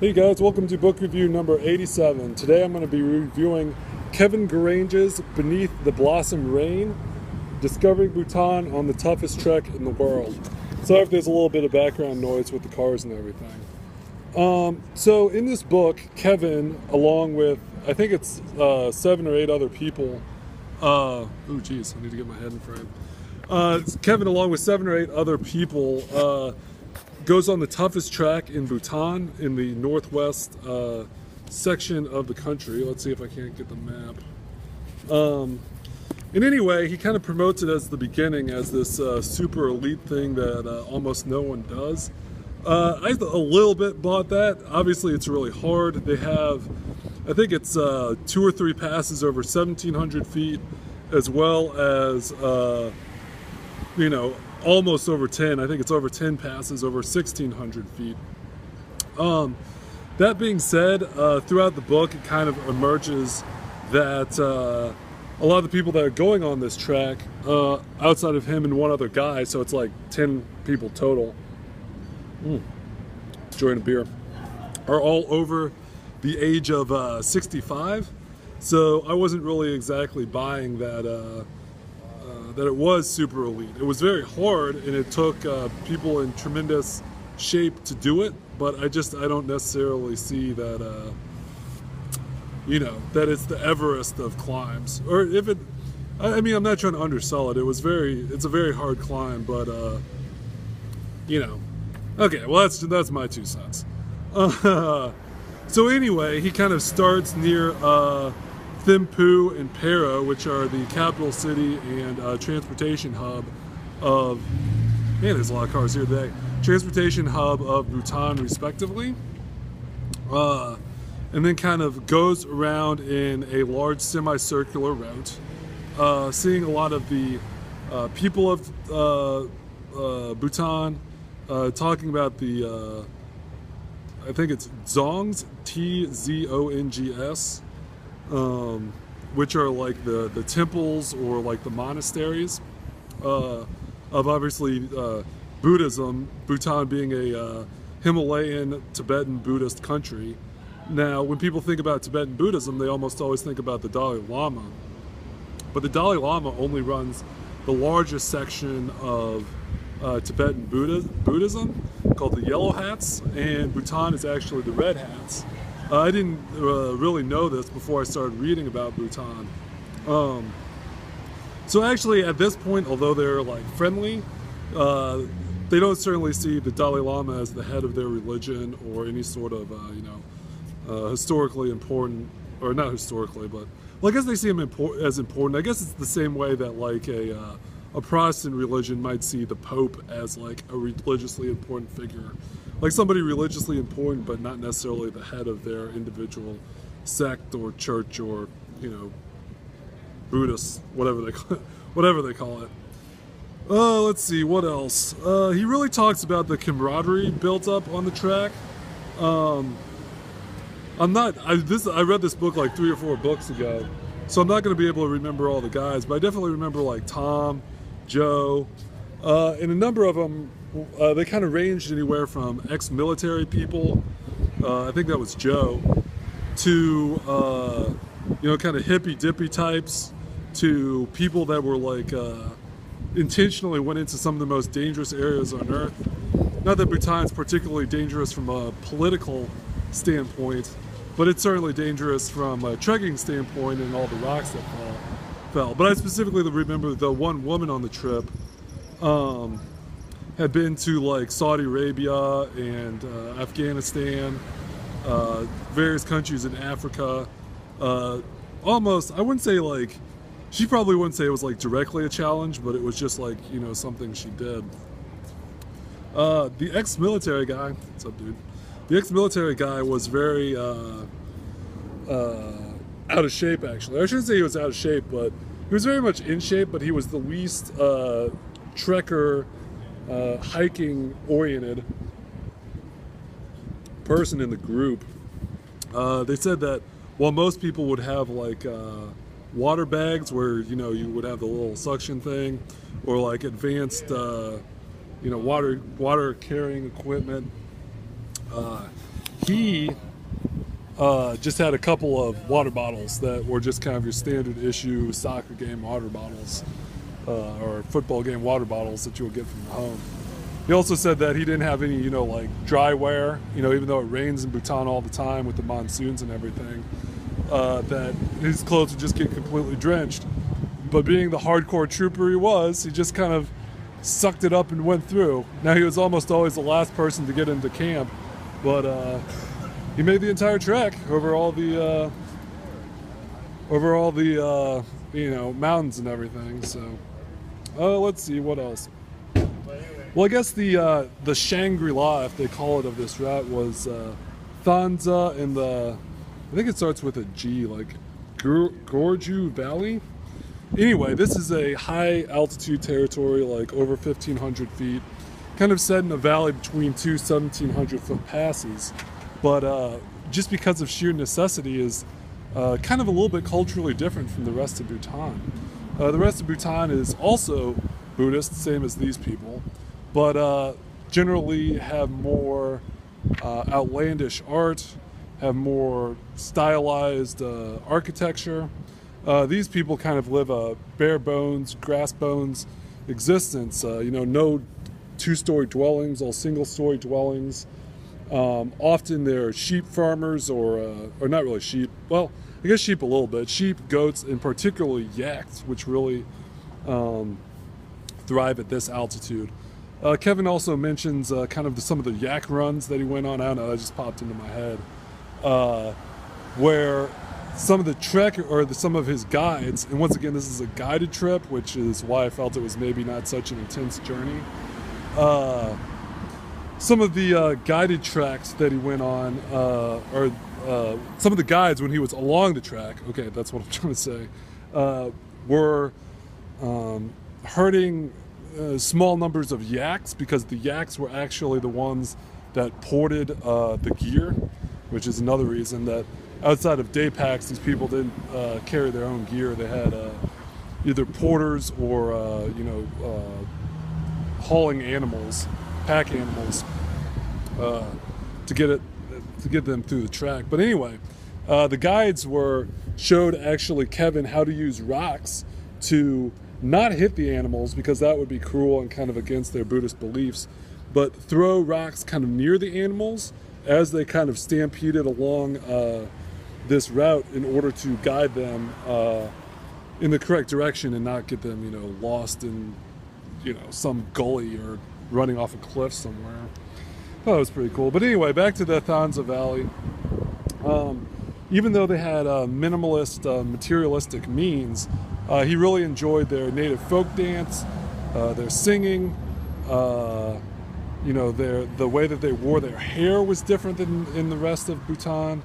Hey guys, welcome to book review number 87. Today I'm going to be reviewing Kevin Grange's Beneath the Blossom Rain, Discovering Bhutan on the Toughest Trek in the World. Sorry if there's a little bit of background noise with the cars and everything. So in this book, Kevin, along with, I think it's 7 or 8 other people, oh geez, I need to get my head in frame. Kevin, along with 7 or 8 other people, goes on the toughest track in Bhutan in the northwest section of the country. Let's see if I can't get the map. And anyway, he kind of promotes it as the beginning, as this super elite thing that almost no one does. I a little bit bought that. Obviously, it's really hard. They have, I think it's 2 or 3 passes over 1,700 feet, as well as, you know, almost over 10. I think it's over 10 passes over 1,600 feet. That being said, throughout the book, it kind of emerges that a lot of the people that are going on this track, outside of him and one other guy, so it's like 10 people total, enjoying a beer, are all over the age of 65. So I wasn't really exactly buying that that it was super elite. It was very hard, and it took people in tremendous shape to do it, but I don't necessarily see that you know, that it's the Everest of climbs. Or if it, I mean, I'm not trying to undersell it. It's a very hard climb, but you know, okay, well that's my 2 cents. So anyway, he kind of starts near Thimphu and Para, which are the capital city and transportation hub of, man, there's a lot of cars here today, transportation hub of Bhutan, respectively. And then kind of goes around in a large semicircular route, seeing a lot of the people of Bhutan, talking about the, I think it's Dzongs, Tzongs, which are like the temples or like the monasteries of obviously Buddhism, Bhutan being a Himalayan Tibetan Buddhist country. Now, when people think about Tibetan Buddhism, they almost always think about the Dalai Lama. But the Dalai Lama only runs the largest section of Tibetan Buddhism, called the Yellow Hats, and Bhutan is actually the Red Hats. I didn't really know this before I started reading about Bhutan. So actually, at this point, although they're like friendly, they don't certainly see the Dalai Lama as the head of their religion or any sort of, you know, historically important, or not historically, but, well, I guess they see him as important. I guess it's the same way that like a Protestant religion might see the Pope as like a religiously important figure. Like somebody religiously important, but not necessarily the head of their individual sect or church or, you know, Buddhist, whatever they call it. Let's see, what else? He really talks about the camaraderie built up on the track. I read this book like 3 or 4 books ago, so I'm not going to be able to remember all the guys, but I definitely remember like Tom, Joe, and a number of them. They kind of ranged anywhere from ex-military people, I think that was Joe, to you know, kind of hippy-dippy types, to people that were like intentionally went into some of the most dangerous areas on Earth. Not that Bhutan's particularly dangerous from a political standpoint, but it's certainly dangerous from a trekking standpoint and all the rocks that fell. But I specifically remember the one woman on the trip had been to like Saudi Arabia and Afghanistan, various countries in Africa. Almost, I wouldn't say like, she probably wouldn't say it was like directly a challenge, but it was just like, you know, something she did. The ex-military guy, what's up, dude? The ex-military guy was very out of shape, actually. I shouldn't say he was out of shape, but he was very much in shape, but he was the least trekker, hiking-oriented person in the group. They said that while most people would have like water bags where, you know, you would have the little suction thing, or like advanced you know, water carrying equipment, he just had a couple of water bottles that were just kind of your standard issue soccer game water bottles, or football game water bottles that you would get from home. He also said that he didn't have any, like dry wear, even though it rains in Bhutan all the time with the monsoons and everything, that his clothes would just get completely drenched. But being the hardcore trooper he was, he just kind of sucked it up and went through. Now, he was almost always the last person to get into camp, but he made the entire trek over all the mountains and everything. So let's see what else. Well, I guess the Shangri-La, if they call it, of this route was Thanza in the, I think it starts with a G, like Gorju Valley. Anyway, this is a high altitude territory, like over 1,500 feet, kind of set in a valley between two 1,700 foot passes. But just because of sheer necessity is kind of a little bit culturally different from the rest of Bhutan. The rest of Bhutan is also Buddhist, same as these people, but generally have more outlandish art, have more stylized architecture. These people kind of live a bare bones, grass bones existence. No two-story dwellings, all single-story dwellings. Often they're sheep farmers, or not really sheep. Well, I guess sheep a little bit. Sheep, goats, and particularly yaks, which really thrive at this altitude. Kevin also mentions kind of some of the yak runs that he went on. I don't know, that just popped into my head. Where some of the trek, or some of his guides, and once again, this is a guided trip, which is why I felt it was maybe not such an intense journey. Some of the guided tracks that he went on, or some of the guides when he was along the track, okay, that's what I'm trying to say, were herding small numbers of yaks, because the yaks were actually the ones that ported the gear, which is another reason that outside of day packs, these people didn't carry their own gear. They had either porters or hauling animals, pack animals, to get them through the track. But anyway, the guides showed actually Kevin how to use rocks to not hit the animals, because that would be cruel and kind of against their Buddhist beliefs, but throw rocks kind of near the animals as they kind of stampeded along this route, in order to guide them in the correct direction and not get them, lost in, some gully or running off a cliff somewhere. That was pretty cool. But anyway, back to the Thanza Valley. Even though they had minimalist, materialistic means, he really enjoyed their native folk dance, their singing. The way that they wore their hair was different than in the rest of Bhutan.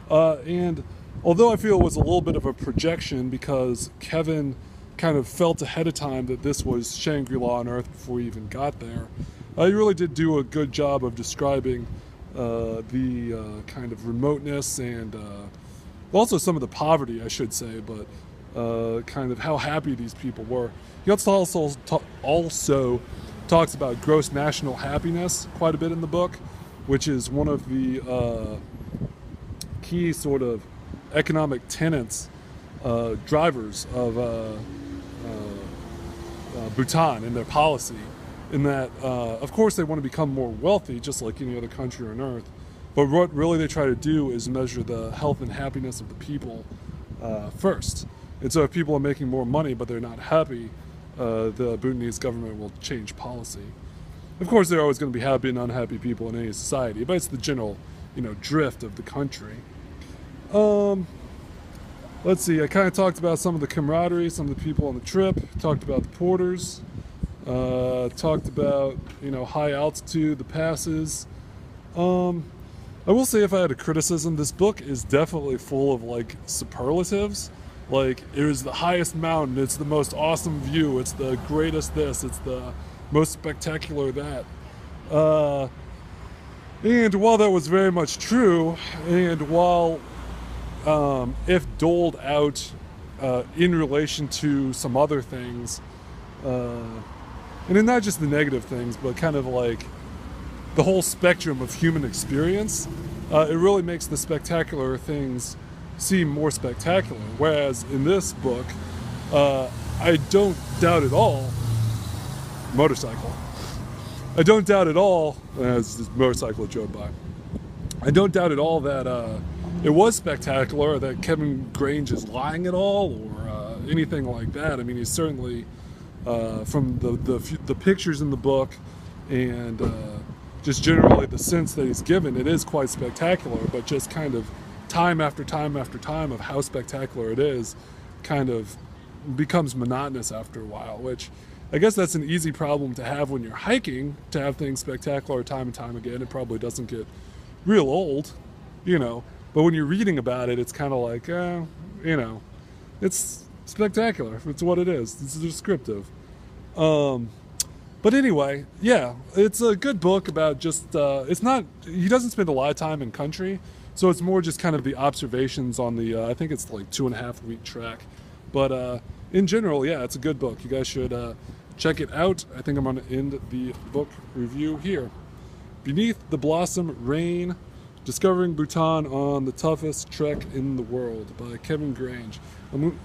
And although I feel it was a little bit of a projection, because Kevin kind of felt ahead of time that this was Shangri-La on Earth before he even got there, he really did do a good job of describing the kind of remoteness and also some of the poverty, I should say, but kind of how happy these people were. He also talks about gross national happiness quite a bit in the book, which is one of the key sort of economic tenets, drivers of Bhutan and their policy, in that, of course, they want to become more wealthy, just like any other country on Earth, but what really they try to do is measure the health and happiness of the people first. And so if people are making more money but they're not happy, the Bhutanese government will change policy. Of course, there are always going to be happy and unhappy people in any society, but it's the general, drift of the country. Let's see, I kind of talked about some of the camaraderie, some of the people on the trip, talked about the porters, talked about, high altitude, the passes. I will say, if I had a criticism, this book is definitely full of, superlatives. It is the highest mountain, it's the most awesome view, it's the greatest this, it's the most spectacular that. And while that was very much true, and while if doled out in relation to some other things, and then not just the negative things, but kind of the whole spectrum of human experience, it really makes the spectacular things seem more spectacular. Whereas in this book, I don't doubt at all, motorcycle. I don't doubt at all, as this motorcycle drove by, I don't doubt at all that it was spectacular, or that Kevin Grange is lying at all, or anything like that. I mean, he's certainly, from the pictures in the book, and just generally the sense that he's given, it is quite spectacular, but just kind of time after time after time of how spectacular it is kind of becomes monotonous after a while, which I guess that's an easy problem to have when you're hiking, to have things spectacular time and time again. It probably doesn't get real old, you know, but when you're reading about it, it's kind of like, you know, it's spectacular. It's what it is. It's descriptive. But anyway, yeah, it's a good book about just, it's not, he doesn't spend a lot of time in country, so it's more just kind of the observations on the, I think it's like 2.5 week trek. But in general, yeah, it's a good book. You guys should check it out. I think I'm going to end the book review here. Beneath the Blossom Rain, Discovering Bhutan on the Toughest Trek in the World by Kevin Grange.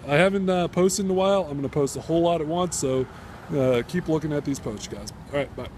I haven't posted in a while. I'm going to post a whole lot at once, so keep looking at these posts, guys. All right, bye.